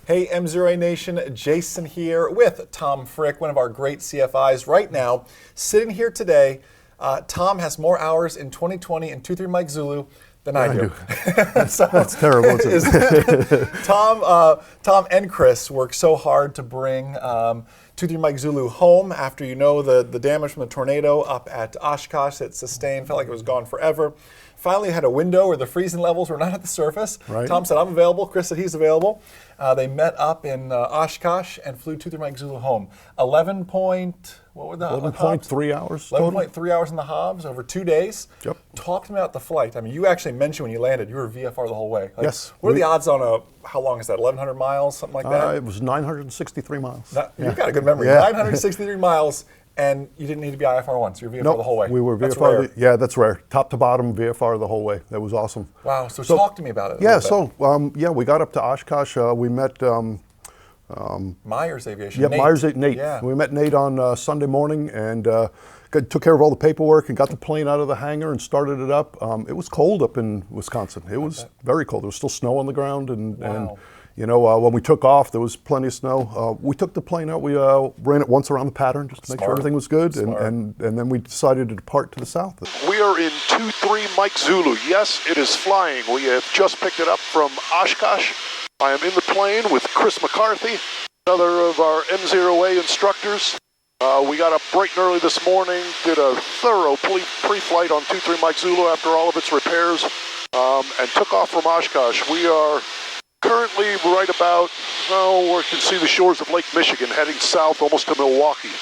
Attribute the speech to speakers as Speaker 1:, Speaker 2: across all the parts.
Speaker 1: Hey, MzeroA Nation, Jason here with Tom Frick, one of our great CFIs right now. Sitting here today, Tom has more hours in 2020 in 23 Mike Zulu than I do.
Speaker 2: That's terrible, isn't it?
Speaker 1: Tom and Chris worked so hard to bring 23 Mike Zulu home after the damage from the tornado up at Oshkosh that sustained, felt like it was gone forever. Finally had a window where the freezing levels were not at the surface.
Speaker 2: Right.
Speaker 1: Tom said, I'm available. Chris said he's available. They met up in Oshkosh and flew 23 Mike Zulu home.
Speaker 2: 11.3 hours total?
Speaker 1: 11.3 hours in the Hobbs over 2 days.
Speaker 2: Yep.
Speaker 1: Talk to me about the flight. I mean, you actually mentioned when you landed, you were VFR the whole way. Like,
Speaker 2: yes.
Speaker 1: What are the odds on how long is that, 1,100 miles, something like that?
Speaker 2: It was 963 miles.
Speaker 1: You've got a good memory.
Speaker 2: Yeah.
Speaker 1: 963 miles. And you didn't need to be IFR once. You're VFR the whole way.
Speaker 2: We were VFR.
Speaker 1: That's rare.
Speaker 2: Yeah, that's rare. Top to bottom, VFR the whole way. That was awesome.
Speaker 1: Wow. So talk to me about it.
Speaker 2: Yeah. So we got up to Oshkosh. We met
Speaker 1: Myers Aviation.
Speaker 2: Yeah,
Speaker 1: Nate.
Speaker 2: Nate.
Speaker 1: Yeah.
Speaker 2: We met Nate on Sunday morning and took care of all the paperwork and got the plane out of the hangar and started it up. It was cold up in Wisconsin. It was very cold. There was still snow on the ground and when we took off, there was plenty of snow. We took the plane out. We ran it once around the pattern just to make sure everything was good, and then we decided to depart to the south.
Speaker 3: We are in 23 Mike Zulu. Yes, it is flying. We have just picked it up from Oshkosh. I am in the plane with Chris McCarthy, another of our MzeroA instructors. We got up bright and early this morning, did a thorough pre-flight on 23 Mike Zulu after all of its repairs, and took off from Oshkosh. We are currently right about, we can see the shores of Lake Michigan, heading south almost to Milwaukee.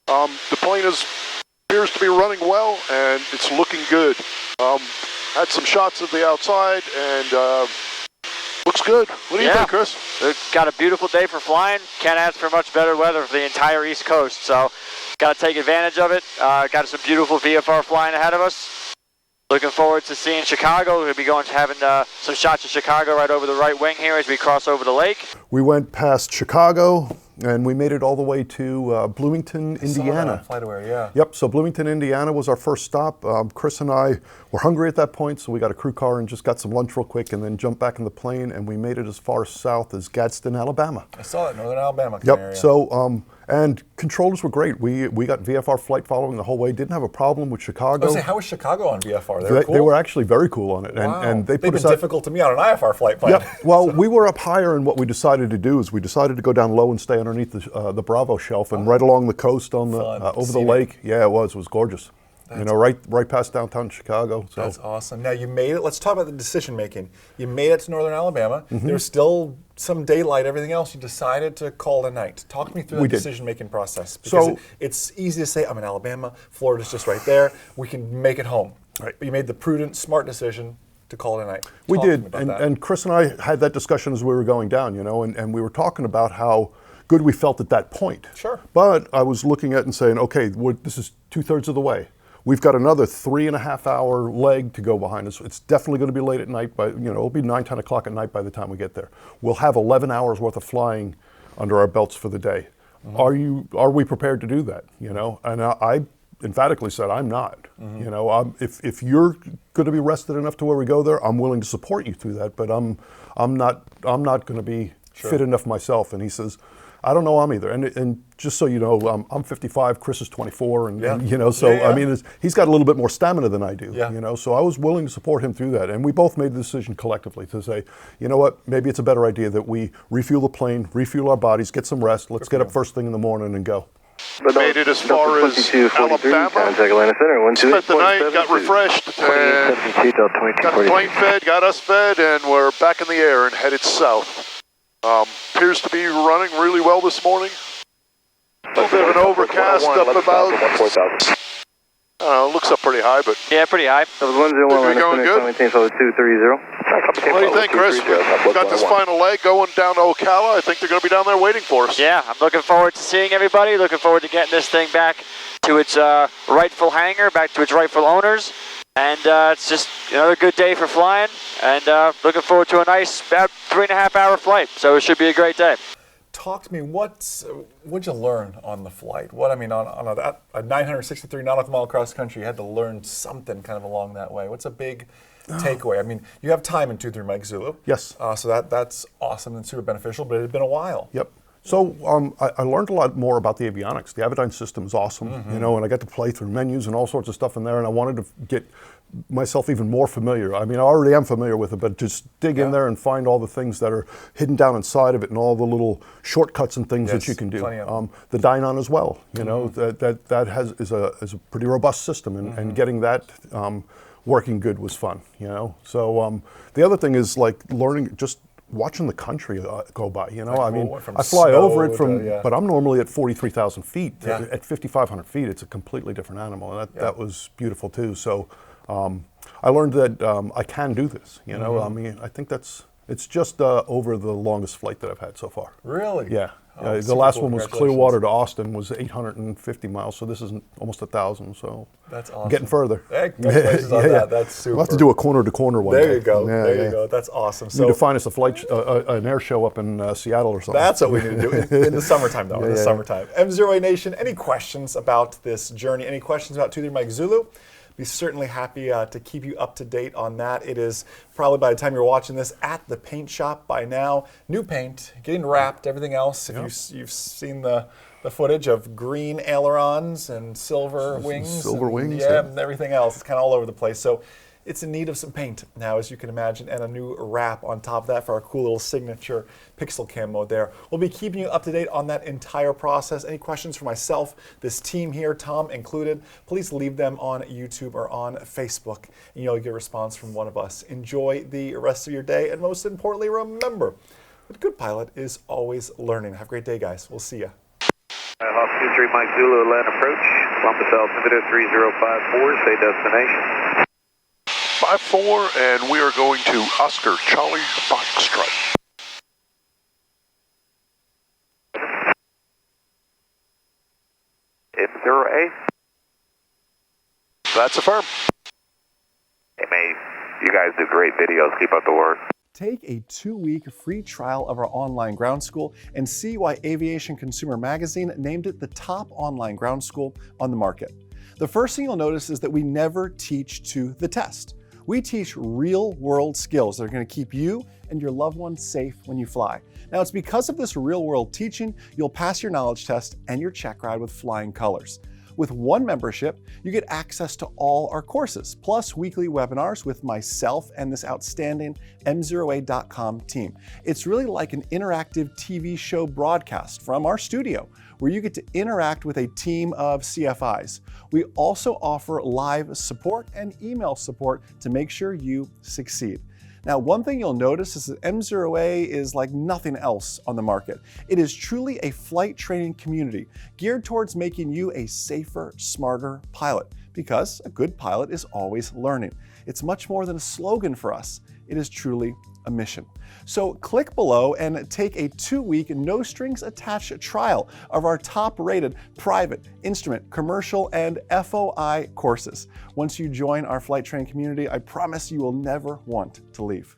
Speaker 3: The plane appears to be running well, and it's looking good. Had some shots of the outside, and looks good. What do you think, Chris?
Speaker 4: We've got a beautiful day for flying. Can't ask for much better weather for the entire East Coast, so got to take advantage of it. Got some beautiful VFR flying ahead of us. Looking forward to seeing Chicago. We'll be having some shots of Chicago right over the right wing here as we cross over the lake.
Speaker 2: We went past Chicago and we made it all the way to Bloomington, Indiana.
Speaker 1: FlightAware, yeah.
Speaker 2: Yep, so Bloomington, Indiana was our first stop. Chris and I were hungry at that point, so we got a crew car and just got some lunch real quick and then jumped back in the plane, and we made it as far south as Gadsden, Alabama.
Speaker 1: I saw that, Northern Alabama area.
Speaker 2: So, and controllers were great. We got VFR flight following the whole way. Didn't have a problem with Chicago.
Speaker 1: I was saying, how was Chicago on VFR? They were cool?
Speaker 2: They were actually very cool on it.
Speaker 1: Wow.
Speaker 2: And
Speaker 1: they've been difficult to me on an IFR flight plan.
Speaker 2: Yep. Well, we were up higher, and what we decided to do is we decided to go down low and stay underneath the Bravo shelf and right along the coast on the over the lake. Yeah, it was gorgeous. Right past downtown Chicago. So.
Speaker 1: That's awesome. Now you made it. Let's talk about the decision making. You made it to Northern Alabama. There was still some daylight, everything else. You decided to call it a night. Talk me through the decision making process. Because it's easy to say, I'm in Alabama, Florida's just right there, we can make it home. Right. But you made the prudent, smart decision to call it a night.
Speaker 2: We did, and Chris and I had that discussion as we were going down, and we were talking about how good we felt at that point.
Speaker 1: Sure.
Speaker 2: But I was looking at it and saying, okay, this is 2/3 of the way. We've got another 3.5 hour leg to go behind us. It's definitely going to be late at night, but it'll be 9, 10 o'clock at night by the time we get there. We'll have 11 hours worth of flying under our belts for the day. Are we prepared to do that? And I emphatically said, I'm not. If you're going to be rested enough to where we go there, I'm willing to support you through that, but I'm not going to be fit enough myself. And he says, I don't know, I'm either. And just so you know, I'm 55, Chris is 24, and I mean, he's got a little bit more stamina than I do, so I was willing to support him through that. And we both made the decision collectively to say, you know what, maybe it's a better idea that we refuel the plane, refuel our bodies, get some rest, let's get up first thing in the morning and go.
Speaker 3: Made it as far as Alabama, spent the night, got refreshed, and got the plane fed, got us fed, and we're back in the air and headed south. Appears to be running really well this morning. A little bit of an overcast up about, looks up pretty high, but
Speaker 4: yeah, pretty high.
Speaker 3: Going good. What do you think, Chris? We've got this final leg going down to Ocala. I think they're going to be down there waiting for us.
Speaker 4: Yeah, I'm looking forward to seeing everybody. Looking forward to getting this thing back to its rightful hangar, back to its rightful owners. And it's just another good day for flying, and looking forward to a nice about 3.5 hour flight. So it should be a great day.
Speaker 1: talk to me. What'd you learn on the flight? What I mean, on a 963 nautical mile cross country, you had to learn something kind of along that way. What's a big takeaway? I mean, you have time in 23 Mike Zulu.
Speaker 2: Yes.
Speaker 1: So that's awesome and super beneficial, but it had been a while.
Speaker 2: Yep. So I learned a lot more about the avionics. The Avidyne system is awesome, you know, and I got to play through menus and all sorts of stuff in there, and I wanted to get myself even more familiar. I mean, I already am familiar with it, but just dig in there and find all the things that are hidden down inside of it and all the little shortcuts and things that you can do. The Dynon as well, you know, that is a pretty robust system, and getting that working good was fun, you know. So the other thing is like learning, just watching the country go by, you know. I mean, I fly over it but I'm normally at 43,000 feet. At 5,500 feet, it's a completely different animal, and that was beautiful too. So I learned that I can do this, you know. I mean, I think it's just over the longest flight that I've had so far.
Speaker 1: Really?
Speaker 2: Yeah. The last one was Clearwater to Austin, was 850 miles, so this is almost 1,000, so
Speaker 1: that's awesome.
Speaker 2: Getting further.
Speaker 1: Hey, congratulations on that. That's super.
Speaker 2: We'll have to do a corner-to-corner one.
Speaker 1: There you go. There you go. That's awesome.
Speaker 2: So, you need to find us an air show up in Seattle or something.
Speaker 1: That's what we need to do in the summertime, though. In the summertime. MzeroA Nation, any questions about this journey? Any questions about 23 Mike Zulu? Be certainly happy to keep you up to date on that. It is probably, by the time you're watching this, at the paint shop by now. New paint, getting wrapped, everything else. If you've seen the footage of green ailerons and silver wings. And everything else. It's kind of all over the place. So it's in need of some paint now, as you can imagine, and a new wrap on top of that for our cool little signature pixel camo there. We'll be keeping you up to date on that entire process. Any questions for myself, this team here, Tom included, please leave them on YouTube or on Facebook, and you'll get a response from one of us. Enjoy the rest of your day, and most importantly, remember, a good pilot is always learning. Have a great day, guys. We'll see you.
Speaker 5: Hawk 23 Mike Zulu, Atlanta approach. Compass altimeter 3054, say destination.
Speaker 3: 54, and we are going to Oscar Charlie Foxtrot.
Speaker 5: MzeroA.
Speaker 3: That's a firm.
Speaker 5: Hey, mate, you guys do great videos. Keep up the work.
Speaker 1: Take a 2-week free trial of our online ground school and see why Aviation Consumer Magazine named it the top online ground school on the market. The first thing you'll notice is that we never teach to the test. We teach real-world skills that are going to keep you and your loved ones safe when you fly. Now, it's because of this real-world teaching, you'll pass your knowledge test and your check ride with flying colors. With one membership, you get access to all our courses, plus weekly webinars with myself and this outstanding MzeroA.com team. It's really like an interactive TV show broadcast from our studio, where you get to interact with a team of CFIs. We also offer live support and email support to make sure you succeed. Now, one thing you'll notice is that MzeroA is like nothing else on the market. It is truly a flight training community geared towards making you a safer, smarter pilot, because a good pilot is always learning. It's much more than a slogan for us. It is truly a mission. So click below and take a 2-week, no strings attached trial of our top-rated private, instrument, commercial, and FOI courses. Once you join our flight training community, I promise you will never want to leave.